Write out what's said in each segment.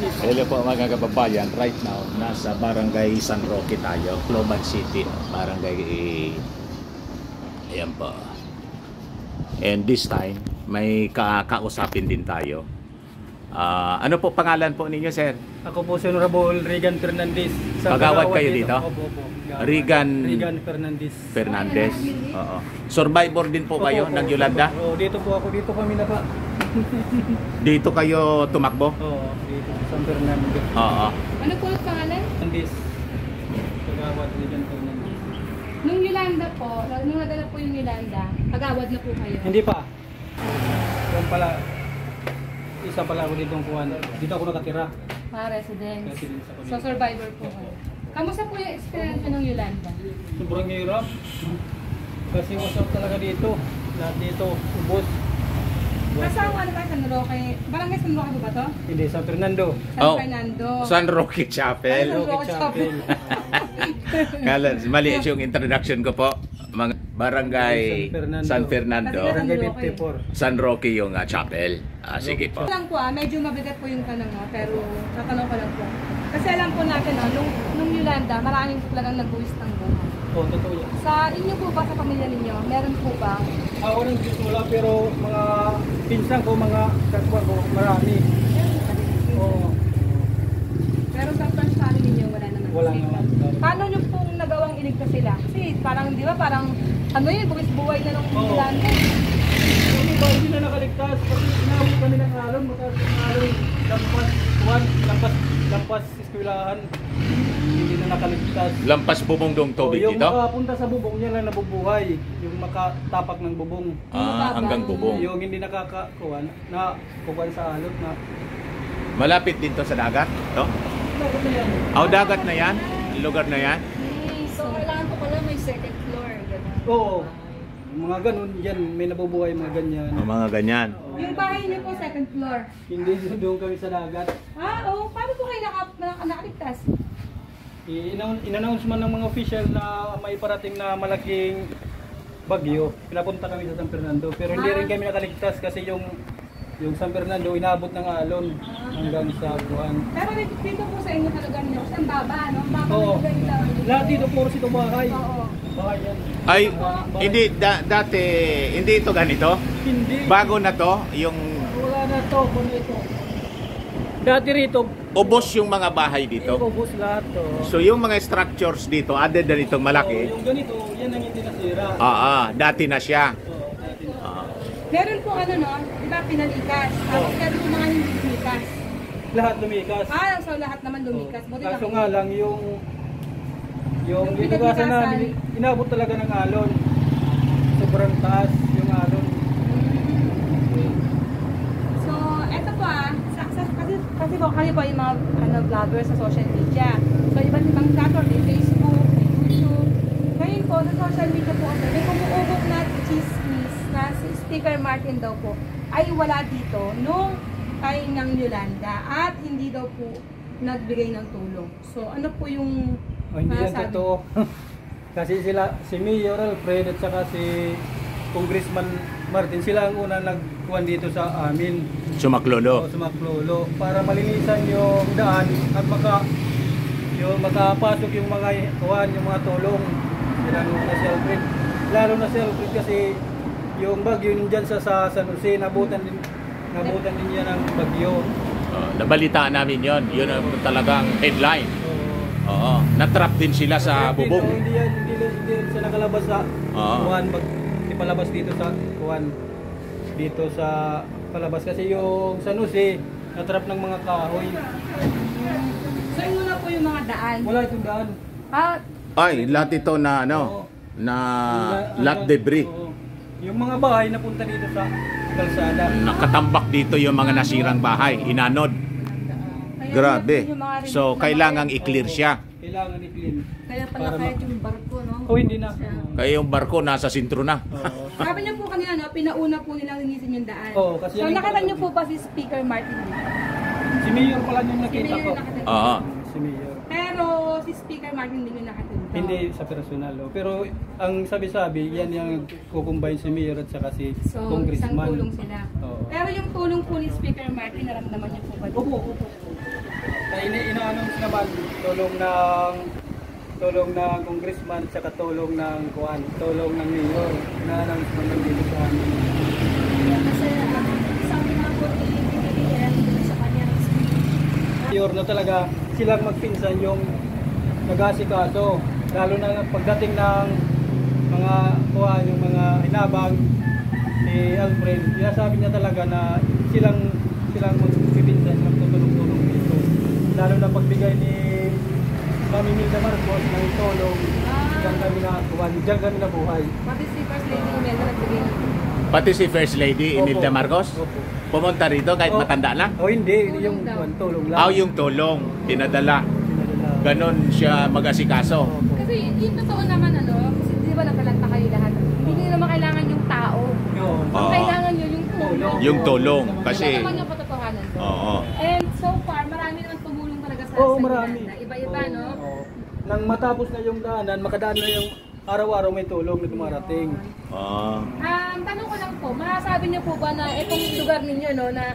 Hello po mga kababayan, right now nasa Barangay San Roque tayo, Cloban City, Barangay ayan po. And this time may kakausapin din tayo. Ano po pangalan po ninyo, sir? Ako po si Honorable Regan Fernandez. Kagawad kayo dito? Opo. Regan Fernandez. Fernandez. Oo. Survivor din po kayo ng Yolanda? Oo, dito po ako. Dito kami na pa. Dito kayo tumakbo? Oo, dito sa San Fernando. Oo. Ano po ang pangalan? Fernandez. Kagawad Regan Fernandez. Nung Yolanda po, nung nadala po yung Yolanda, kagawad na po kayo? Hindi pa. Yan pala. Isa pala ako dito ang kuhan. Dito ako nakatira. Residence. Residence ako dito. So survivor po kayo. Kamusta po yung experience ng Yolanda? Sobrang hirap. Kasi wasap talaga dito. Lahat dito, ubos. Kasama ano ba San Roque? Barangay San Roque po ba to? Hindi, San Fernando. San Fernando. San Roque Chapel. San Roque Chapel. Kala, mali yung introduction ko po. Mga Barangay San Fernando. Barangay 54. San Roque yung chapel. Sige po. Lang po medyo mabigat po yung tanong pero tatanong ko lang po. Kasi alam po natin nung Yolanda, maraming po talagang nag-uwis ng buhay. Oo, totoo yan. Sa inyo po ba, sa pamilya ninyo, meron po ba? Ako rin dito wala pero mga pinsan ko, mga kapwa ko, marami. Oo. Pero sa first family ninyo, wala naman. Wala naman. Paano nyo pong nagawang iligtas sila? Kasi parang, di ba, parang, ano yun, buwis buhay na nung Oo. Yolanda. Hindi na nakaligtas. Kasi inawit kami ng alon. Mataas ng alon. Lampas eskwelahan. Hindi na nakaligtas. Lampas bubong tubig yung dito? makapunta sa bubong niya lang nabubuhay. Yung makatapak ng bubong. Hanggang bubong. Yung hindi nakakakuhan na kukuhan sa alot na. Malapit dito sa dagat? To? Dapat na yan. Dagat na yan? Lugar na yan? So, kailangan po pala may second floor. Ganun. Oo. Mga ganun yan. May nabubuhay mga ganyan. Mga ganyan. Yung bahay niyo po, second floor. Hindi doon kami sa dagat. Oo. Paano po kayo nakaligtas? In-announce man ng mga official na may parating na malaking bagyo. Pinapunta kami sa San Fernando. Pero hindi rin kami nakaligtas kasi yung San Fernando inabot ng alon hanggang sa Buwan. Pero dito po sa inyo talaga niyo, kasi ang baba, no? Baba Oo. nila. Lahat dito puro ito bahay. Oo. Bahay yan. Ay, hindi, dati, hindi ito ganito? Hindi. Bago na to, yung Wala na to. Kung ito. Dati rito, ubos yung mga bahay dito. ubos lahat to. So yung mga structures dito, other than itong malaki, Yung ganito, yan ang hindi nasira. dati na siya. Oo, dati. Meron po ano, no? Di ba pinalikas? Tapos meron po mga hindi lumikas. Lahat lumikas. So lahat naman lumikas. Buti lang. Kaso nga lang yung Yung binugasan namin, inabot talaga ng alon. Sobrang taas yung alon. So, eto po kasi po kayo po yung mga vloggers sa social media. So, iba't ibang platform, may Facebook, may YouTube. Ngayon po, sa social media po kasi, may umuugok na chismis na si Speaker Martin daw po ay wala dito nung time ng Yolanda at hindi daw po nagbigay ng tulong. So, ano po yung Hindi yan masasabi? totoo. Kasi si Mayor Alfred at saka si Congressman Martin, sila ang una nagkuhan dito sa amin. Sumaklolo. Sa Maklolo. Para malinisan yung daan at makapasok yung mga kuhan, yung mga tulong. Lalo na si Alfred. Lalo na si Alfred kasi yung bagyo nandyan sa San Jose, nabutan din niya ng bagyo. Nabalitaan namin yon. Yun ang talagang headline. Oo. Natrap din sila sa bubong. Hindi rin siya nakalabas sa kuhan. Palabas dito sa kuhan. Dito sa palabas. Kasi yung San Jose, natrap ng mga kahoy. So, yun muna po yung mga daan. Wala itong daan. Ay, lahat ito na lot debris. Oo. Yung mga bahay napunta dito sa kalsada. Nakatambak dito yung mga nasirang bahay. Inanod. Grabe. So, kailangang i-clear siya. Kailangan i-clean. Kaya pala kahit yung barko, no? Oh, hindi na. Kaya yung barko nasa sintro na. Oo. Sabi niyo po kanina, no, pinauna po nilang linisin yung daan. Oo, kasi so, yan nakita yung- niyo po ba si Speaker Martin dito? Si Mayor pala yung Si nakita Mayor ko. yung nakita. Oo. Si Mayor. Pero si Speaker Martin hindi yung nakita dito. Hindi sa personal. Oh. Pero ang sabi-sabi, yan yung kukumbine si Mayor at saka si So, isang Congressman. tulong sila. Oo. Pero yung tulong po ni Speaker Martin, naramdaman niyo po ba? Opo, opo. naman, tulong ng congressman at saka tulong ng mayor na announcement ng dito sa amin. Kasi sabi nga po ni PBBM sa kanyang speech. Mayor na talaga silang magpinsan yung nag-asikaso, lalo na pagdating ng yung mga inabang ni Alfred. Kaya sabi niya talaga na silang magpipinsan, magtutulong-tulong dito. Lalo na pagbigay ni Mami Milda Marcos ng tulong, diyan kami nabuhay. Pati si First Lady Imelda nagbigay. Pati si First Lady Imelda Opo. Marcos? Opo. Pumunta rito kahit Oh. matanda na? O hindi, yung daw. tulong lang. Yung tulong, pinadala. Pinadala. Ganon siya mag-asikaso. Opo. Kasi yung totoo naman kasi di ba natalanta kayo lahat? Hindi nyo naman kailangan yung tao. Yun. Ang Oo. kailangan nyo yung tulong. Yung tulong, kasi... Ito naman yung katotohanan doon. Oo. And so far, marami naman tumulong talaga sa Oo, sa marami. Yolanda. Iba-iba, Oo, no? oo. Nang matapos na yung daanan, makadaan na yung araw-araw may tulong na dumarating. Tanong ko lang po, masasabi niyo po ba na itong lugar ninyo, no, na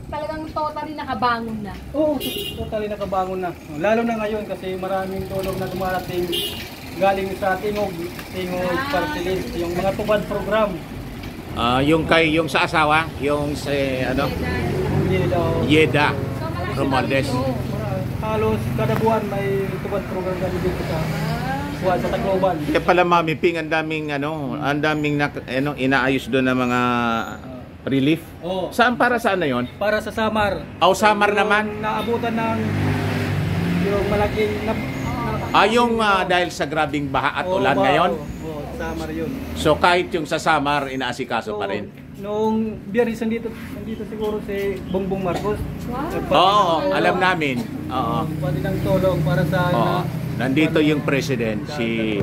talagang totally nakabangon na? Oo, totally nakabangon na. Lalo na ngayon kasi maraming tulong na dumarating galing sa Tingog Party List, yung mga tubad program. Yung sa asawa, yung si Hindi daw. Yeda So, malaki Romualdez. na ito. Halos kada buwan may tubad program kami dito sa buwan sa Tacloban. Kaya pala Mami Ping, ang daming inaayos doon ng mga relief. Oo. Saan para saan na 'yon? Para sa Samar. Samar Yung naman. Naabutan ng yung malaking Yung dahil sa grabing baha at ulan baho. ngayon. Oo, Samar yun. So kahit yung sa Samar, inaasikaso pa rin. Nung Biyernes nandito siguro si Bongbong Marcos. Wow. Oo, alam namin. Oo. Pwede ng tulong para sa Oo. Nandito yung president, si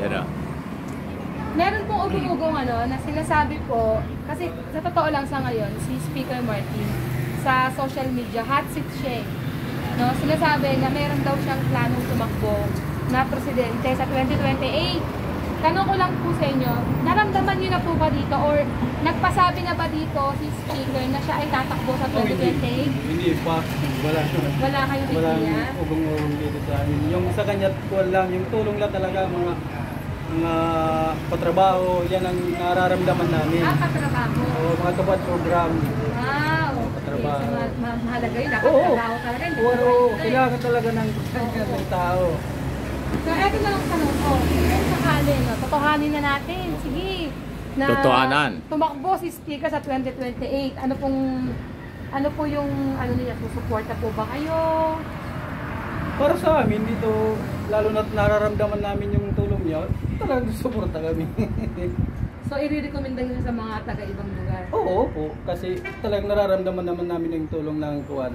Meron pong ugong-ugong na sinasabi po, kasi sa totoo lang sa ngayon, si Speaker Martin, sa social media, hot seat siya. No? Sinasabi na meron daw siyang planong tumakbo na presidente sa 2028. Tanong ko lang po sa inyo, naramdaman niyo na po ba dito or nagpasabi na ba dito si Speaker na siya ay tatakbo sa 2028? Hindi pa. Wala. Wala kayong Walang idea? ugong-ugong dito sa amin. Yung sa kanya, lang, yung tulong lang talaga, mga patrabaho, yan ang nararamdaman namin. Katrabaho. O mga kabad program. Wow. Katrabaho. Okay, so, mahalaga yun. Dapat Oo. trabaho talaga. Hindi Oo, po ito, kailangan talaga ng tao. So, eto na lang tanong ko. Kung sakali, totohanin na natin. Sige. Na Totohanan. tumakbo si Speaker sa 2028. Ano po yung, niya, susuporta po ba kayo? Para sa amin dito, lalo na nararamdaman namin yung tulong niya, talagang suporta kami. So, i-recommend niyo sa mga taga-ibang lugar? Oo, kasi talagang nararamdaman naman namin yung tulong ng kuwan.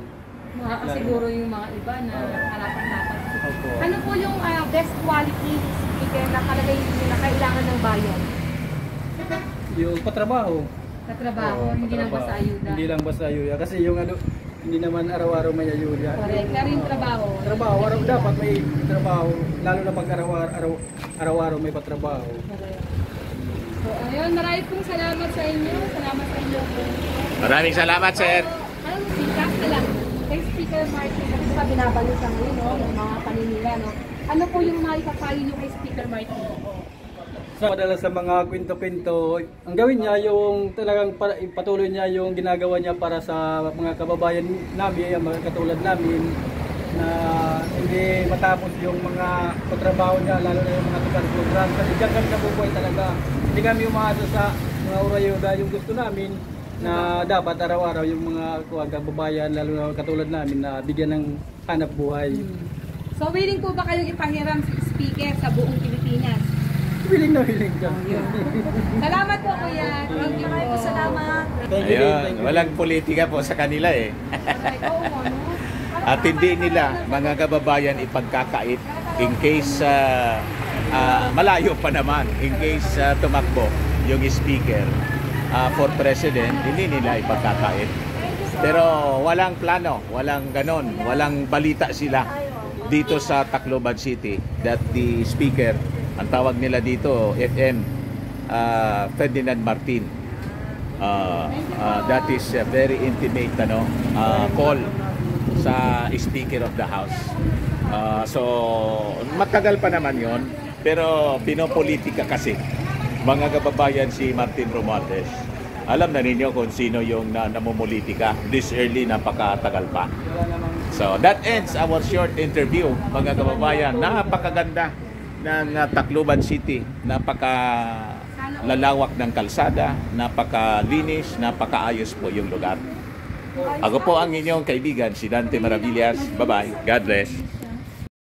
Siguro yung mga iba na harapan-harapan. Opo. Ano po yung best quality speaker na kalagay na kailangan ng bayan? Yung patrabaho. Sa trabaho, Oo, hindi lang patrabaho. basta ayuda. Hindi lang basta ayuda. Kasi yung hindi naman araw-araw may ayuda. Correct. Pero yung trabaho. Trabaho, dapat may trabaho. Lalo na pag araw-araw may patrabaho. Correct. So, ayun, marami pong salamat sa inyo. Salamat sa inyo. Maraming salamat, sir. Anong sikas na lang kay Speaker Martin, kasi sa binabalik sa ngayon, ng mga paninila, ano po yung mga ipapayo nyo kay Speaker Martin? Madalas sa mga kwento-kwento, ang gawin niya yung talagang patuloy niya yung ginagawa niya para sa mga kababayan namin, mga katulad namin, na hindi matapos yung mga patrabaho niya, lalo na yung mga tukan program. Kasi dyan kami nabubuhay talaga. Hindi kami umaasa sa mga urayuda, yung gusto namin na dapat araw-araw yung mga kababayan, lalo na katulad namin, na bigyan ng hanap buhay. So, willing po ba kayong ipahiram si Speaker sa buong Pilipinas? Willing na willing ka. Salamat po, Kuya. Thank you po. Salamat. Thank you, Ayun, thank you. walang politika po sa kanila eh. Oo, ano? At hindi nila, mga kababayan, ipagkakait in case malayo pa naman, in case tumakbo yung speaker for president, hindi nila ipagkakait. Pero walang plano, walang ganon, walang balita sila dito sa Tacloban City that the speaker, ang tawag nila dito, FM, Ferdinand Martin. That is a very intimate call sa Speaker of the House. So, matagal pa naman yon, pero pinopolitika kasi mga kababayan si Martin Romualdez. Alam na ninyo kung sino yung namumulitika. This early, napakatagal pa. Wala namang So, that ends our short interview, mga kababayan. Napakaganda ng Tacloban City. Lalawak ng kalsada, napakalinis, napakaayos po yung lugar. Ako po ang inyong kaibigan, si Dante Maravillas. Bye-bye. God bless.